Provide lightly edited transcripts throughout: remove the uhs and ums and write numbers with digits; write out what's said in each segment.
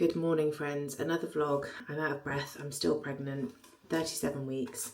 Good morning, friends. Another vlog. I'm out of breath. I'm still pregnant. 37 weeks.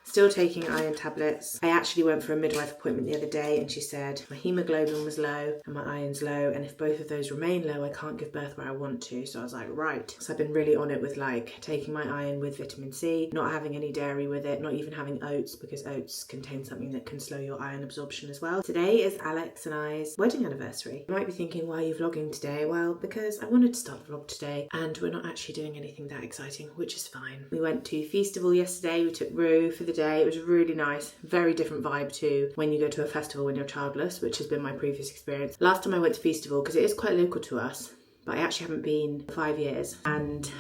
Still taking iron tablets. I actually went for a midwife appointment the other day and she said my hemoglobin was low and my iron's low, and if both of those remain low I can't give birth where I want to. So I was like, right. So I've been really on it with like taking my iron with vitamin C, not having any dairy with it, not even having oats because oats contain something that can slow your iron absorption as well. Today is Alex and I's wedding anniversary. You might be thinking, why are you vlogging today? Well, because I wanted to start the vlog today and we're not actually doing anything that exciting, which is fine. We went to feastival yesterday. We took Rue for the day. It was really nice, very different vibe to when you go to a festival when you're childless, which has been my previous experience. Last time I went to feastival, because it is quite local to us, but I actually haven't been for 5 years, and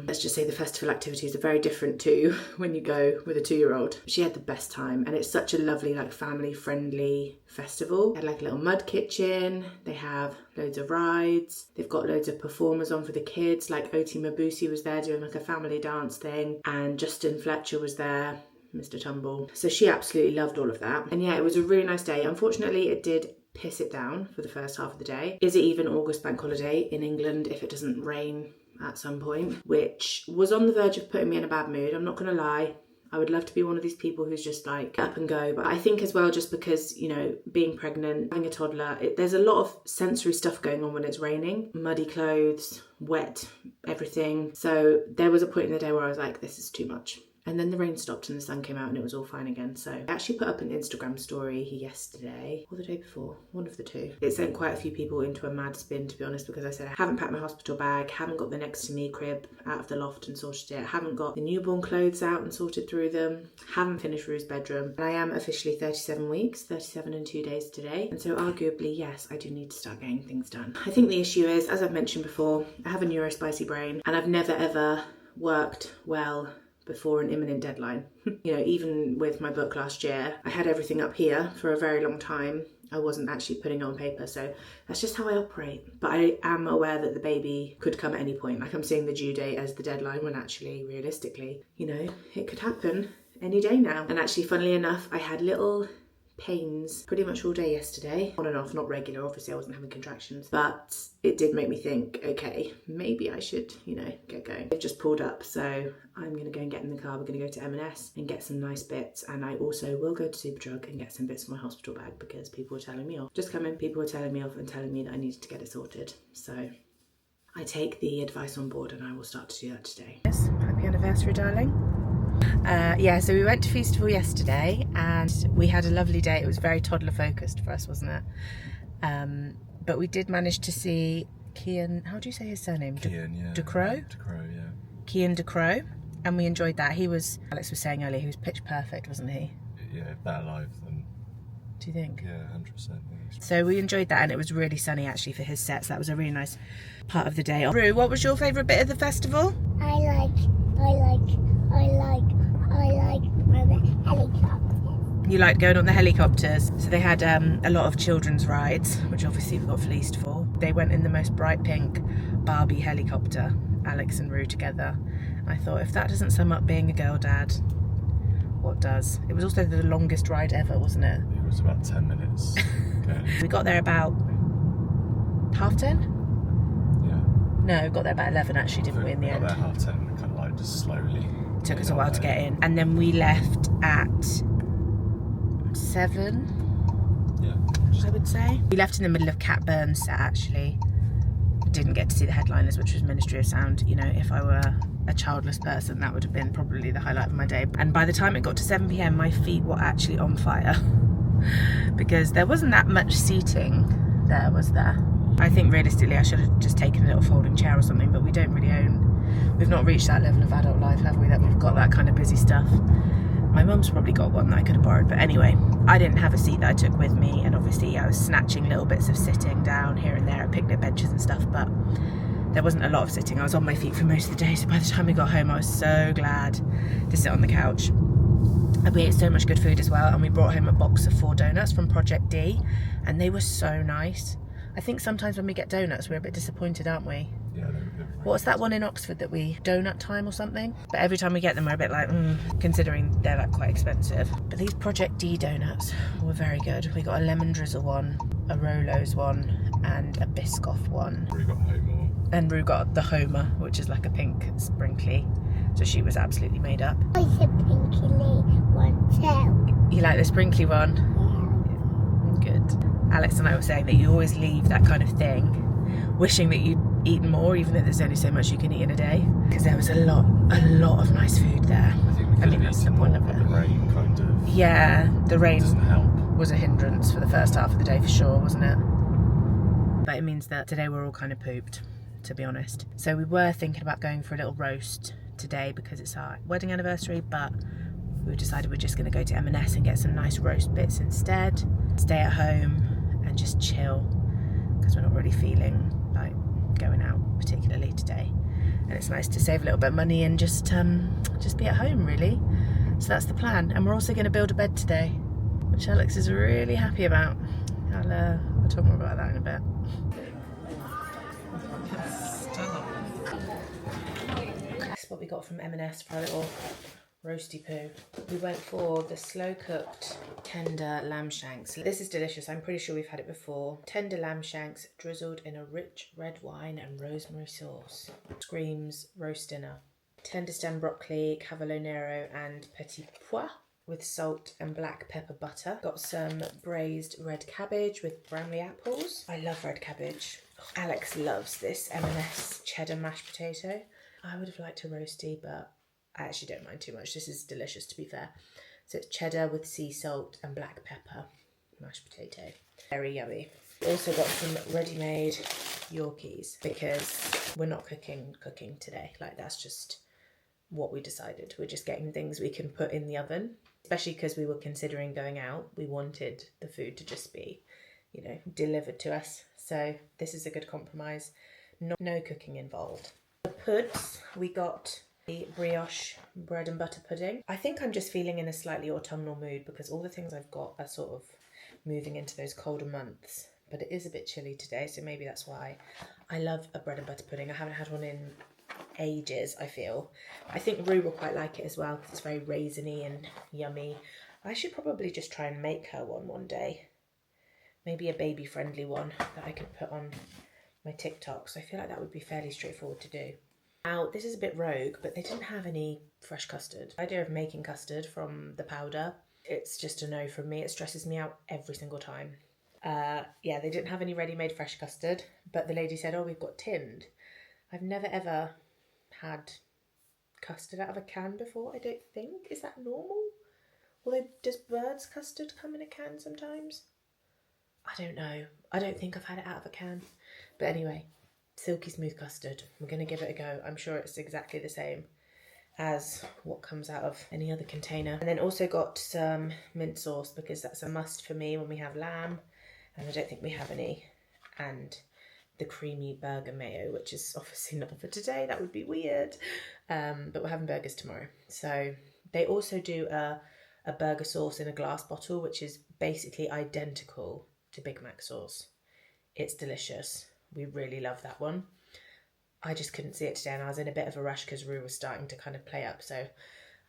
let's just say the festival activities are very different to when you go with a 2-year-old. She had the best time, and it's such a lovely, like, family friendly festival. They had like a little mud kitchen, they have loads of rides, they've got loads of performers on for the kids, like Oti Mabusi was there doing like a family dance thing, and Justin Fletcher was there, Mr. Tumble. So she absolutely loved all of that. And yeah, it was a really nice day. Unfortunately, it did piss it down for the first half of the day. Is it even August bank holiday in England if it doesn't rain at some point? Which was on the verge of putting me in a bad mood. I'm not gonna lie. I would love to be one of these people who's just like up and go. But I think as well, just because, you know, being pregnant, having a toddler, there's a lot of sensory stuff going on when it's raining. Muddy clothes, wet, everything. So there was a point in the day where I was like, this is too much. And then the rain stopped and the sun came out and it was all fine again. So I actually put up an Instagram story yesterday or the day before, one of the two. It sent quite a few people into a mad spin, to be honest, because I said I haven't packed my hospital bag, haven't got the next to me crib out of the loft and sorted it, haven't got the newborn clothes out and sorted through them, haven't finished Rue's bedroom. And I am officially 37 weeks, 37 and 2 days today. And so arguably, yes, I do need to start getting things done. I think the issue is, as I've mentioned before, I have a neurospicy brain and I've never ever worked well before an imminent deadline. You know, even with my book last year, I had everything up here for a very long time. I wasn't actually putting it on paper, so that's just how I operate. But I am aware that the baby could come at any point. Like, I'm seeing the due date as the deadline when actually, realistically, you know, it could happen any day now. And actually, funnily enough, I had little pains pretty much all day yesterday, on and off, not regular, obviously I wasn't having contractions, but it did make me think, okay, maybe I should, you know, get going. They've just pulled up, so I'm gonna go and get in the car. We're gonna go to M&S and get some nice bits, and I also will go to Superdrug and get some bits for my hospital bag because people were telling me off. Just come in, people were telling me off and telling me that I needed to get it sorted. So I take the advice on board and I will start to do that today. Yes, happy anniversary, darling. Yeah, so we went to feastival yesterday and we had a lovely day. It was very toddler focused for us, wasn't it? But we did manage to see Kian, how do you say his surname? Kian, yeah. DeCrow? DeCrow, yeah. Kian DeCrow, and we enjoyed that. He was, Alex was saying earlier, he was pitch perfect, wasn't he? Yeah, better live than... Do you think? Yeah, 100%. Yeah. So we enjoyed that, and it was really sunny actually for his sets. That was a really nice part of the day. Rue, what was your favourite bit of the festival? I like the helicopters. You liked going on the helicopters. So they had a lot of children's rides, which obviously we got fleeced for. They went in the most bright pink Barbie helicopter, Alex and Rue together. I thought, if that doesn't sum up being a girl dad, what does? It was also the longest ride ever, wasn't it? It was about 10 minutes. We got there about 10:30? Yeah. No, we got there about 11 actually, didn't we, in the end? We got there 10:30, kind of like just slowly. It took us a while to get in. And then we left at 7, I would say. We left in the middle of Cat Burns' set actually. Didn't get to see the headliners, which was Ministry of Sound. You know, if I were a childless person, that would have been probably the highlight of my day. And by the time it got to 7 PM, my feet were actually on fire because there wasn't that much seating there, was there? I think realistically I should have just taken a little folding chair or something, but we don't really we've not reached that level of adult life, have we, that we've got that kind of busy stuff. My mum's probably got one that I could have borrowed, but anyway, I didn't have a seat that I took with me, and obviously I was snatching little bits of sitting down here and there at picnic benches and stuff, but there wasn't a lot of sitting. I was on my feet for most of the day, so by the time we got home I was so glad to sit on the couch. And we ate so much good food as well, and we brought home a box of 4 donuts from Project D, and they were so nice. I think sometimes when we get donuts we're a bit disappointed, aren't we? Yeah, What's that one in Oxford that we, donut time or something? But every time we get them we're a bit like, considering they're like quite expensive. But these Project D donuts were very good. We got a lemon drizzle one, a Rolo's one, and a Biscoff one. We got home And Rue got the Homer, which is like a pink sprinkly. So she was absolutely made up. I said pinky one too. You like the sprinkly one? Yeah. Good. Alex and I were saying that you always leave that kind of thing wishing that you'd eaten more, even though there's only so much you can eat in a day. Because there was a lot of nice food there. I think we could have that's the eaten point more, of but it. the rain kind of Yeah, the rain doesn't help. was a hindrance for the first half of the day for sure, wasn't it? But it means that today we're all kind of pooped, to be honest. So we were thinking about going for a little roast today because it's our wedding anniversary, but we decided we're just going to go to M&S and get some nice roast bits instead. Stay at home and just chill because we're not really feeling like going out particularly today. And it's nice to save a little bit of money and just be at home really. So that's the plan. And we're also going to build a bed today, which Alex is really happy about. I'll talk more about that in a bit. That's what we got from M&S for our little roasty poo. We went for the slow cooked tender lamb shanks. This is delicious. I'm pretty sure we've had it before. Tender lamb shanks drizzled in a rich red wine and rosemary sauce. Screams roast dinner. Tender stem broccoli, cavolo nero and petit pois with salt and black pepper butter. Got some braised red cabbage with Bramley apples. I love red cabbage. Alex loves this M&S cheddar mashed potato. I would have liked a roasty, but I actually don't mind too much. This is delicious, to be fair. So it's cheddar with sea salt and black pepper mashed potato. Very yummy. Also got some ready-made Yorkies because we're not cooking today. Like, that's just what we decided. We're just getting things we can put in the oven, especially because we were considering going out. We wanted the food to just be, you know, delivered to us. So this is a good compromise. No cooking involved. The puds, we got the brioche bread and butter pudding. I think I'm just feeling in a slightly autumnal mood because all the things I've got are sort of moving into those colder months. But it is a bit chilly today, so maybe that's why. I love a bread and butter pudding. I haven't had one in ages, I feel. I think Rue will quite like it as well because it's very raisiny and yummy. I should probably just try and make her one day. Maybe a baby-friendly one that I could put on my TikToks. I feel like that would be fairly straightforward to do. Now, this is a bit rogue, but they didn't have any fresh custard. The idea of making custard from the powder, it's just a no from me. It stresses me out every single time. Yeah, they didn't have any ready-made fresh custard, but the lady said, oh, we've got tinned. I've never ever had custard out of a can before, I don't think. Is that normal? Although, does Bird's custard come in a can sometimes? I don't know. I don't think I've had it out of a can. But anyway, silky smooth custard. We're going to give it a go. I'm sure it's exactly the same as what comes out of any other container. And then also got some mint sauce because that's a must for me when we have lamb. And I don't think we have any. And the creamy burger mayo, which is obviously not for today. That would be weird. But we're having burgers tomorrow. So they also do a burger sauce in a glass bottle, which is basically identical to Big Mac sauce. It's delicious. We really love that one. I just couldn't see it today and I was in a bit of a rush because Rue was starting to kind of play up. So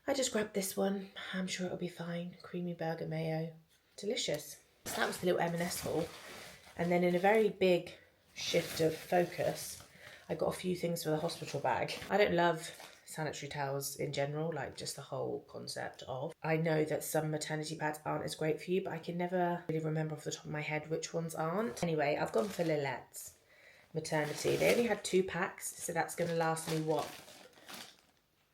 I just grabbed this one. I'm sure it'll be fine. Creamy burger mayo. Delicious. So that was the little M&S haul. And then in a very big shift of focus, I got a few things for the hospital bag. I don't love sanitary towels in general, like just the whole concept of. I know that some maternity pads aren't as great for you, but I can never really remember off the top of my head which ones aren't. Anyway, I've gone for Lilette's maternity. They only had 2 packs, so that's going to last me, what,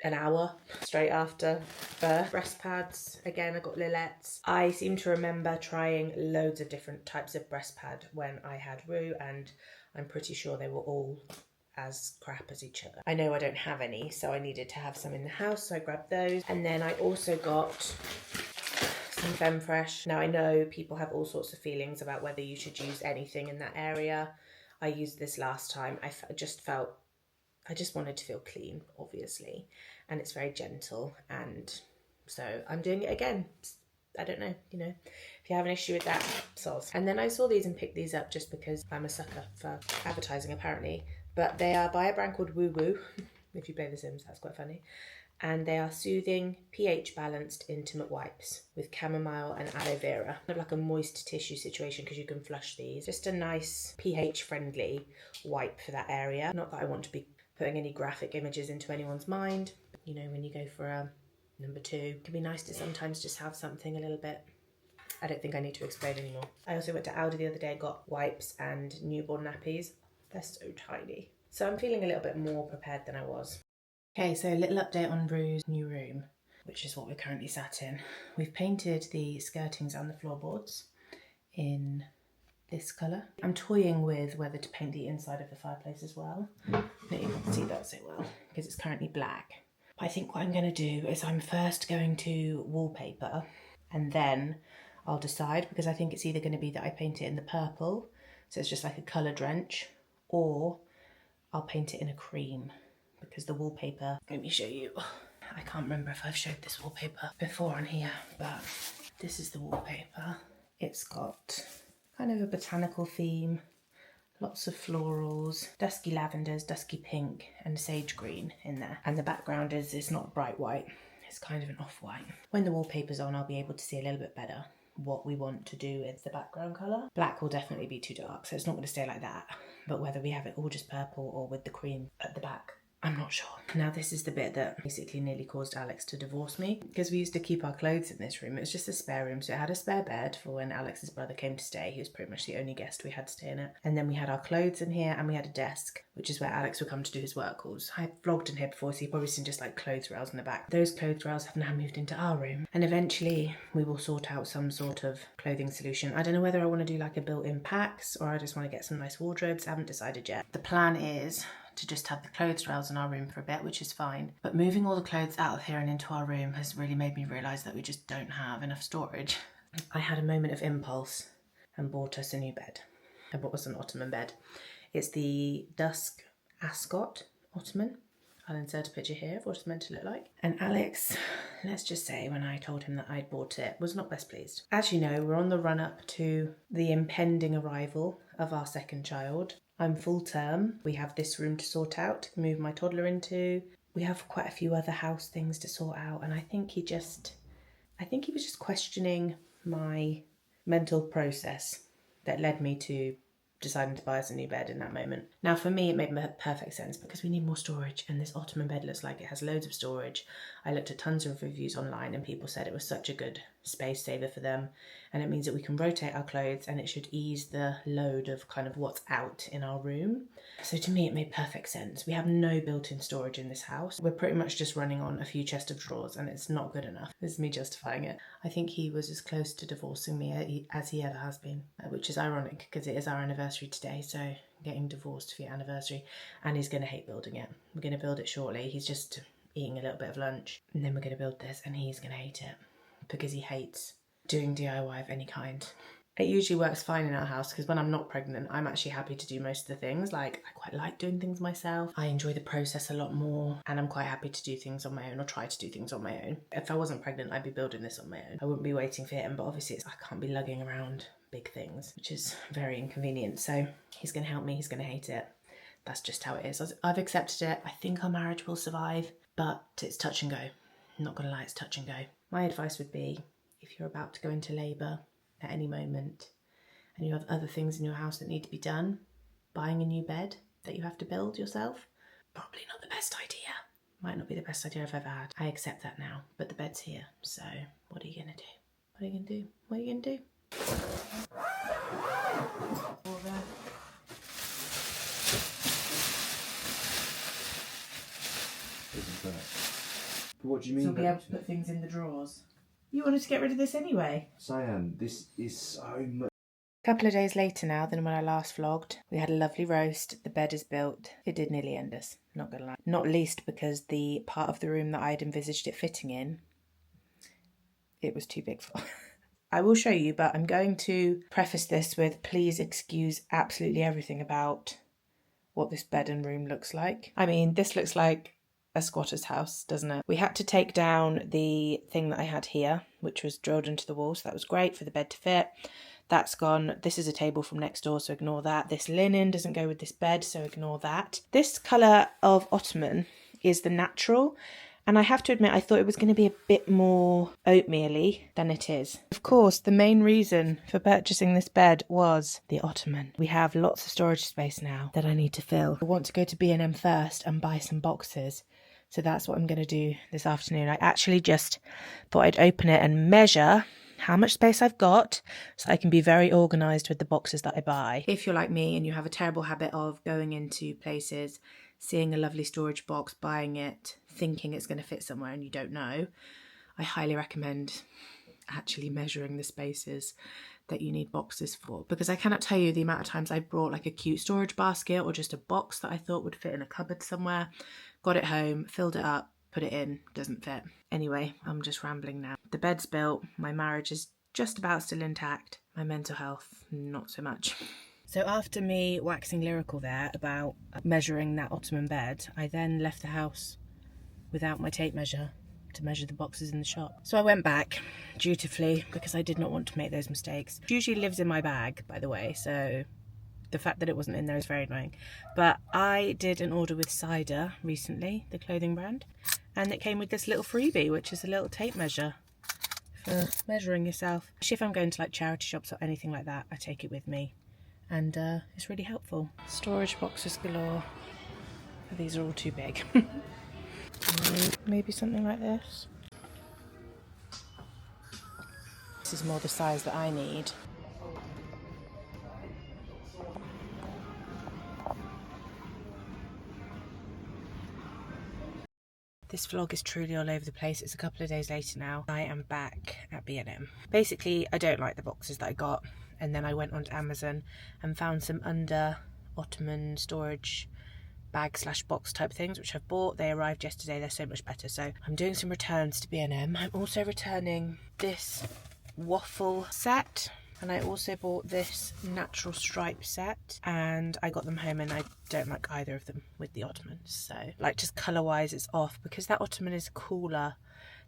an hour straight after birth. Breast pads, again, I got Lilette's. I seem to remember trying loads of different types of breast pad when I had Rue, and I'm pretty sure they were all as crap as each other. I know I don't have any, so I needed to have some in the house, so I grabbed those. And then I also got some Femme Fresh. Now I know people have all sorts of feelings about whether you should use anything in that area. I used this last time. I just wanted to feel clean, obviously, and it's very gentle, and so I'm doing it again. I don't know, you know, if you have an issue with that, soz. And then I saw these and picked these up just because I'm a sucker for advertising, apparently. But they are by a brand called Woo Woo. If you play The Sims, that's quite funny. and they are soothing, pH balanced, intimate wipes with chamomile and aloe vera. Kind of like a moist tissue situation because you can flush these. Just a nice pH friendly wipe for that area. Not that I want to be putting any graphic images into anyone's mind. You know, when you go for a number 2, it can be nice to sometimes just have something a little bit. I don't think I need to explain anymore. I also went to Aldi the other day and got wipes and newborn nappies. They're so tiny. So I'm feeling a little bit more prepared than I was. Okay, so a little update on Rue's new room, which is what we're currently sat in. We've painted the skirtings and the floorboards in this colour. I'm toying with whether to paint the inside of the fireplace as well. But you can't see that so well because it's currently black. But I think what I'm going to do is I'm first going to wallpaper and then I'll decide, because I think it's either going to be that I paint it in the purple, so it's just like a colour drench, or I'll paint it in a cream, because the wallpaper, let me show you. I can't remember if I've showed this wallpaper before on here, but this is the wallpaper. It's got kind of a botanical theme, lots of florals, dusky lavenders, dusky pink, and sage green in there. And the background it's not bright white, it's kind of an off-white. When the wallpaper's on, I'll be able to see a little bit better what we want to do with the background colour. Black will definitely be too dark, so it's not going to stay like that. But whether we have it all just purple or with the cream at the back, I'm not sure. Now this is the bit that basically nearly caused Alex to divorce me, because we used to keep our clothes in this room. It was just a spare room, so it had a spare bed for when Alex's brother came to stay. He was pretty much the only guest we had to stay in it. And then we had our clothes in here, and we had a desk, which is where Alex would come to do his work calls. I vlogged in here before, so you've probably seen just like clothes rails in the back. Those clothes rails have now moved into our room, and eventually we will sort out some sort of clothing solution. I don't know whether I want to do like a built-in packs or I just want to get some nice wardrobes. I haven't decided yet. The plan is to just have the clothes rails in our room for a bit, which is fine. But moving all the clothes out of here and into our room has really made me realise that we just don't have enough storage. I had a moment of impulse and bought us a new bed. I bought us an ottoman bed. It's the Dusk Ascot ottoman. I'll insert a picture here of what it's meant to look like. And Alex, let's just say when I told him that I'd bought it, was not best pleased. As you know, we're on the run up to the impending arrival of our second child. I'm full term. We have this room to sort out, move my toddler into. We have quite a few other house things to sort out. And I think he was just questioning my mental process that led me to deciding to buy us a new bed in that moment. Now for me it made perfect sense because we need more storage, and this ottoman bed looks like it has loads of storage. I looked at tons of reviews online and people said it was such a good space saver for them, and it means that we can rotate our clothes and it should ease the load of kind of what's out in our room. So to me it made perfect sense. We have no built-in storage in this house. We're pretty much just running on a few chest of drawers and it's not good enough. This is me justifying it. I think he was as close to divorcing me as he ever has been, which is ironic because it is our anniversary today, so getting divorced for your anniversary, and he's going to hate building it. We're going to build it shortly. He's just eating a little bit of lunch and then we're going to build this, and he's going to hate it because he hates doing DIY of any kind. It usually works fine in our house because when I'm not pregnant, I'm actually happy to do most of the things. Like, I quite like doing things myself. I enjoy the process a lot more, and I'm quite happy to do things on my own or try to do things on my own. If I wasn't pregnant, I'd be building this on my own. I wouldn't be waiting for him, but obviously I can't be lugging around big things, which is very inconvenient. So he's going to help me. He's going to hate it. That's just how it is. I've accepted it. I think our marriage will survive, but it's touch and go. I'm not going to lie, it's touch and go. My advice would be, if you're about to go into labour at any moment and you have other things in your house that need to be done, buying a new bed that you have to build yourself, probably not the best idea. Might not be the best idea I've ever had. I accept that now, but the bed's here, so what are you going to do? What are you going to do? What are you going to do? What do you mean? So be able to put things in the drawers. You wanted to get rid of this anyway. Cyan, this is so much. A couple of days later now than when I last vlogged. We had a lovely roast. The bed is built. It did nearly end us, not gonna lie. Not least because the part of the room that I'd envisaged it fitting in, it was too big for. I will show you, but I'm going to preface this with please excuse absolutely everything about what this bed and room looks like. I mean, this looks like a squatter's house, doesn't it? We had to take down the thing that I had here, which was drilled into the wall, so that was great for the bed to fit. That's gone. This is a table from next door, so ignore that. This linen doesn't go with this bed, so ignore that. This colour of ottoman is the natural, And I have to admit, I thought it was going to be a bit more oatmeal-y than it is. Of course, the main reason for purchasing this bed was the ottoman. We have lots of storage space now that I need to fill. I want to go to B&M first and buy some boxes. So that's what I'm going to do this afternoon. I actually just thought I'd open it and measure how much space I've got so I can be very organised with the boxes that I buy. If you're like me and you have a terrible habit of going into places, seeing a lovely storage box, buying it, thinking it's going to fit somewhere and you don't know, I highly recommend actually measuring the spaces that you need boxes for, because I cannot tell you the amount of times I brought like a cute storage basket or just a box that I thought would fit in a cupboard somewhere, got it home, filled it up, put it in, doesn't fit. Anyway, I'm just rambling now. The bed's built, my marriage is just about still intact, my mental health not so much. So after me waxing lyrical there about measuring that ottoman bed, I then left the house without my tape measure to measure the boxes in the shop. So I went back dutifully because I did not want to make those mistakes. It usually lives in my bag, by the way, so the fact that it wasn't in there is very annoying. But I did an order with Cider recently, the clothing brand, and it came with this little freebie, which is a little tape measure for measuring yourself. If I'm going to like charity shops or anything like that, I take it with me. And it's really helpful. Storage boxes galore. These are all too big. Maybe something like this. This is more the size that I need. This vlog is truly all over the place. It's a couple of days later now. I am back at B&M. Basically, I don't like the boxes that I got, and then I went onto Amazon and found some under ottoman storage bag / box type things, which I've bought. They arrived yesterday. They're so much better. So I'm doing some returns to B&M. I'm also returning this waffle set, and I also bought this natural stripe set, and I got them home and I don't like either of them with the ottoman. So like just colour wise it's off, because that ottoman is cooler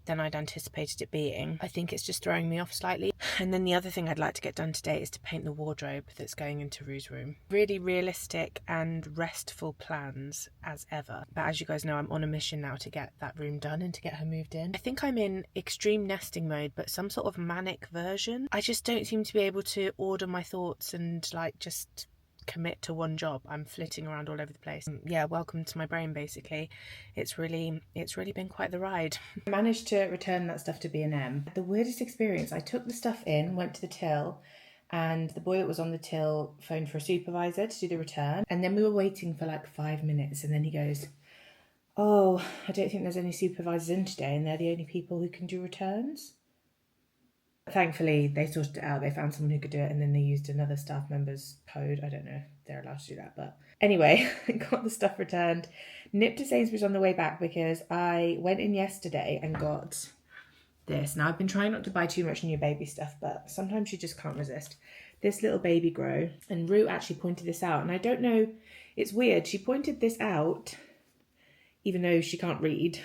than I'd anticipated it being. I think it's just throwing me off slightly. And then the other thing I'd like to get done today is to paint the wardrobe that's going into Rue's room. Really realistic and restful plans as ever. But as you guys know, I'm on a mission now to get that room done and to get her moved in. I think I'm in extreme nesting mode, but some sort of manic version. I just don't seem to be able to order my thoughts and like just commit to one job. I'm flitting around all over the place. Yeah, welcome to my brain basically. It's really been quite the ride. I managed to return that stuff to B&M. The weirdest experience, I took the stuff in, went to the till, and the boy that was on the till phoned for a supervisor to do the return, and then we were waiting for like 5 minutes, and then he goes, "Oh, I don't think there's any supervisors in today and they're the only people who can do returns." Thankfully, they sorted it out. They found someone who could do it, and then they used another staff member's code. I don't know if they're allowed to do that, but anyway, I got the stuff returned. Nipped to Sainsbury's on the way back because I went in yesterday and got this. Now, I've been trying not to buy too much new baby stuff, but sometimes you just can't resist. This little baby grow, and Rue actually pointed this out, and I don't know, it's weird. She pointed this out, even though she can't read.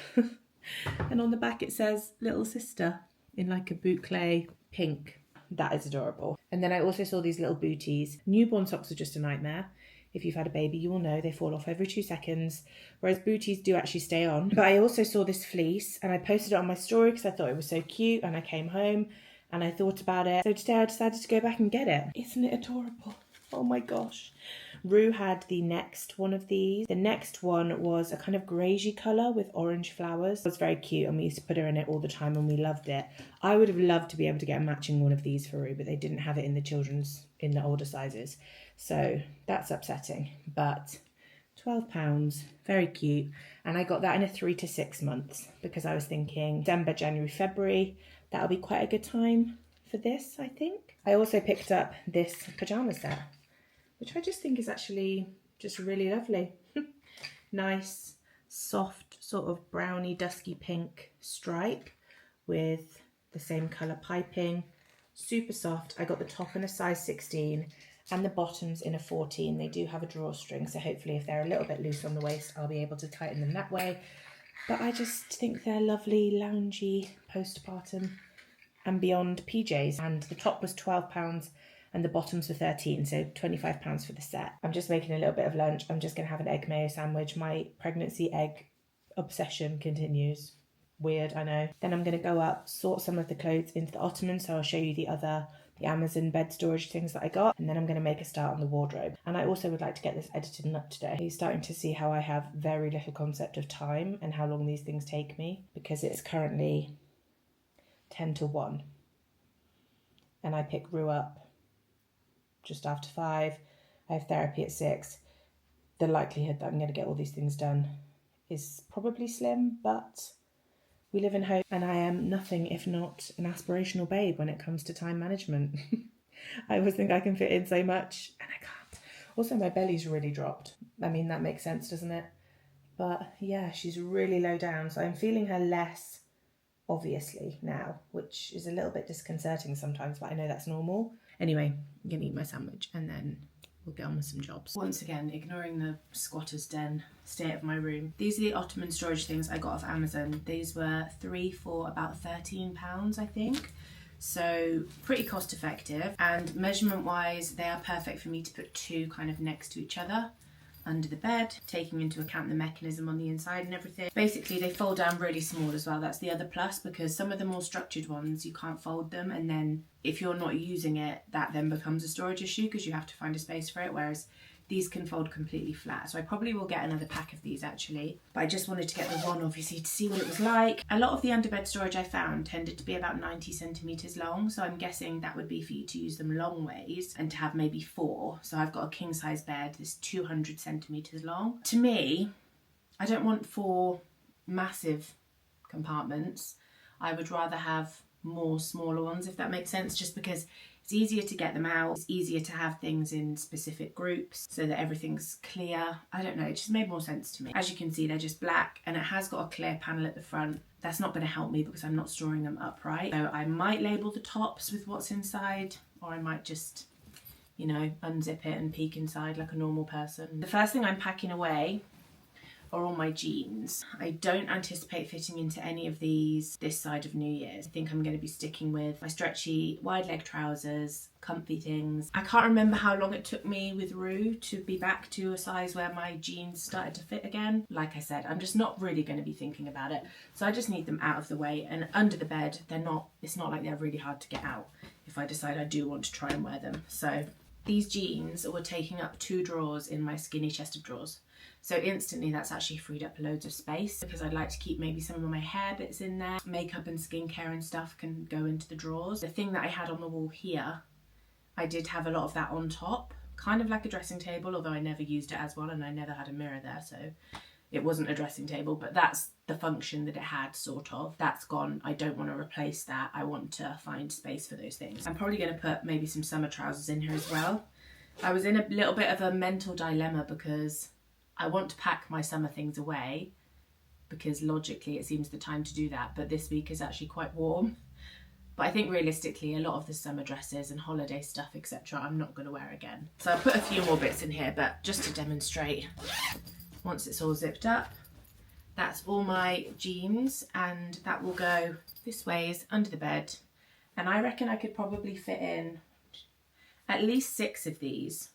And on the back it says "Little Sister" in like a boucle pink. That is adorable. And then I also saw these little booties. Newborn socks are just a nightmare. If you've had a baby, you will know they fall off every 2 seconds, whereas booties do actually stay on. But I also saw this fleece and I posted it on my story because I thought it was so cute, and I came home and I thought about it. So today I decided to go back and get it. Isn't it adorable? Oh my gosh. Rue had the next one of these. The next one was a kind of greigey colour with orange flowers. It was very cute, and we used to put her in it all the time and we loved it. I would have loved to be able to get a matching one of these for Rue, but they didn't have it in the children's, in the older sizes. So that's upsetting, but £12, very cute. And I got that in a 3 to 6 months because I was thinking December, January, February, that'll be quite a good time for this, I think. I also picked up this pyjama set, which I just think is actually just really lovely. Nice, soft, sort of browny, dusky pink stripe with the same colour piping. Super soft. I got the top in a size 16 and the bottoms in a 14. They do have a drawstring, so hopefully if they're a little bit loose on the waist, I'll be able to tighten them that way. But I just think they're lovely, loungy, postpartum and beyond PJs. And the top was £12 and the bottoms were 13, so £25 for the set. I'm just making a little bit of lunch. I'm just going to have an egg mayo sandwich. My pregnancy egg obsession continues. weird, I know. Then I'm going to go up, sort some of the clothes into the ottoman, so I'll show you the Amazon bed storage things that I got, and then I'm going to make a start on the wardrobe. And I also would like to get this edited up today. You're starting to see how I have very little concept of time and how long these things take me, because it's currently 10 to 1 and I pick Rue up just after 5. I have therapy at 6. The likelihood that I'm going to get all these things done is probably slim, but we live in hope, and I am nothing if not an aspirational babe when it comes to time management. I always think I can fit in so much, and I can't. Also, my belly's really dropped. I mean, that makes sense, doesn't it? But yeah, she's really low down, so I'm feeling her less, obviously, now, which is a little bit disconcerting sometimes, but I know that's normal. Anyway, I'm going to eat my sandwich, and then we'll get on with some jobs. Once again, ignoring the squatter's den state of my room. These are the ottoman storage things I got off Amazon. These were 3 for about £13, I think. So pretty cost effective, and measurement wise, they are perfect for me to put 2 kind of next to each other under the bed, taking into account the mechanism on the inside and everything. Basically, they fold down really small as well. That's the other plus, because some of the more structured ones, you can't fold them, and then if you're not using it, that then becomes a storage issue because you have to find a space for it, whereas these can fold completely flat. So I probably will get another pack of these actually, but I just wanted to get the one obviously to see what it was like. A lot of the underbed storage I found tended to be about 90 centimetres long, so I'm guessing that would be for you to use them long ways and to have maybe 4. So I've got a king size bed that's 200 centimetres long. To me, I don't want 4 massive compartments. I would rather have more smaller ones, if that makes sense, just because it's easier to get them out, it's easier to have things in specific groups so that everything's clear. I don't know, it just made more sense to me. As you can see, they're just black, and it has got a clear panel at the front. That's not going to help me because I'm not storing them upright. So I might label the tops with what's inside, or I might just, you know, unzip it and peek inside like a normal person. The first thing I'm packing away are all my jeans. I don't anticipate fitting into any of these this side of New Year's. I think I'm going to be sticking with my stretchy wide leg trousers, comfy things. I can't remember how long it took me with Rue to be back to a size where my jeans started to fit again. Like I said, I'm just not really going to be thinking about it. So I just need them out of the way, and under the bed, it's not like they're really hard to get out if I decide I do want to try and wear them. So these jeans were taking up 2 drawers in my skinny chest of drawers. So instantly that's actually freed up loads of space, because I'd like to keep maybe some of my hair bits in there. Makeup and skincare and stuff can go into the drawers. The thing that I had on the wall here, I did have a lot of that on top, kind of like a dressing table, although I never used it as one and I never had a mirror there, so it wasn't a dressing table, but that's the function that it had, sort of. That's gone. I don't want to replace that. I want to find space for those things. I'm probably going to put maybe some summer trousers in here as well. I was in a little bit of a mental dilemma because I want to pack my summer things away, because logically it seems the time to do that, but this week is actually quite warm. But I think realistically, a lot of the summer dresses and holiday stuff, etc., I'm not going to wear again. So I'll put a few more bits in here, but just to demonstrate, once it's all zipped up, that's all my jeans, and that will go this ways under the bed. And I reckon I could probably fit in at least 6 of these,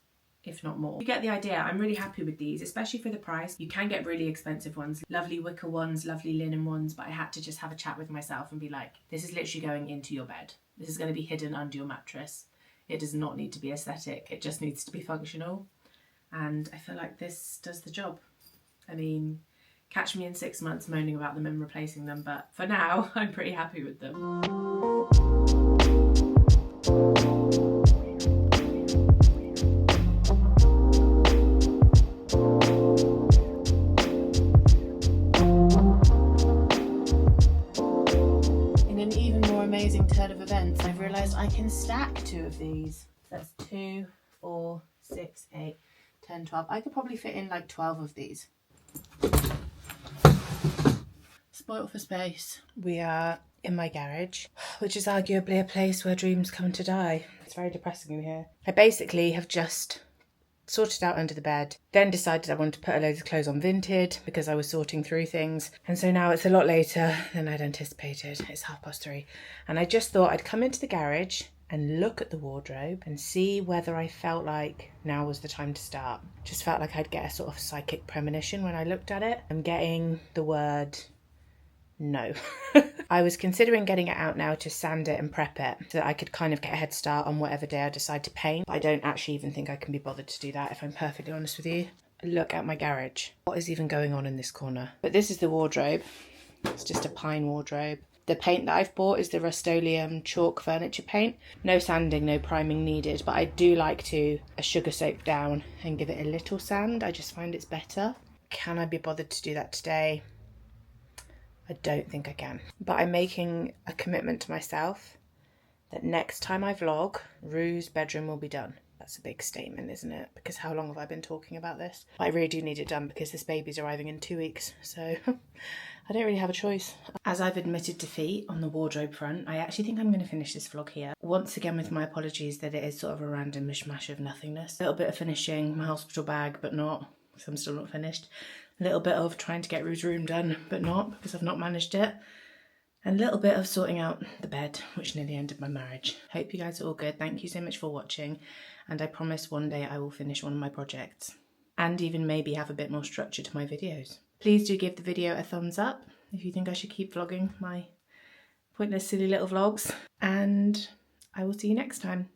if not more. You get the idea. I'm really happy with these, especially for the price. You can get really expensive ones, lovely wicker ones, lovely linen ones, but I had to just have a chat with myself and be like, this is literally going into your bed. This is going to be hidden under your mattress. It does not need to be aesthetic. It just needs to be functional. And I feel like this does the job. I mean, catch me in 6 months moaning about them and replacing them, but for now, I'm pretty happy with them. Amazing turn of events, I've realised I can stack 2 of these. That's 2, 4, 6, 8, 10, 12. I could probably fit in like 12 of these. Spoilt for space. We are in my garage, which is arguably a place where dreams come to die. It's very depressing in here. I basically have just sorted out under the bed, then decided I wanted to put a load of clothes on Vinted because I was sorting through things, and so now it's a lot later than I'd anticipated. It's 3:30, and I just thought I'd come into the garage and look at the wardrobe and see whether I felt like now was the time to start. Just felt like I'd get a sort of psychic premonition when I looked at it. I'm getting the word No. I was considering getting it out now to sand it and prep it so that I could kind of get a head start on whatever day I decide to paint. But I don't actually even think I can be bothered to do that, if I'm perfectly honest with you. Look at my garage. What is even going on in this corner? But this is the wardrobe. It's just a pine wardrobe. The paint that I've bought is the Rust-Oleum chalk furniture paint. No sanding, no priming needed, but I do like to sugar soak down and give it a little sand. I just find it's better. Can I be bothered to do that today? I don't think I can. But I'm making a commitment to myself that next time I vlog, Rue's bedroom will be done. That's a big statement, isn't it? Because how long have I been talking about this? I really do need it done because this baby's arriving in 2 weeks, so I don't really have a choice. As I've admitted defeat on the wardrobe front, I actually think I'm going to finish this vlog here. Once again with my apologies that it is sort of a random mishmash of nothingness. A little bit of finishing my hospital bag, but not, because I'm still not finished. A little bit of trying to get Rue's room done, but not, because I've not managed it. And a little bit of sorting out the bed, which nearly ended my marriage. Hope you guys are all good. Thank you so much for watching. And I promise one day I will finish one of my projects. And even maybe have a bit more structure to my videos. Please do give the video a thumbs up if you think I should keep vlogging my pointless, silly little vlogs. And I will see you next time.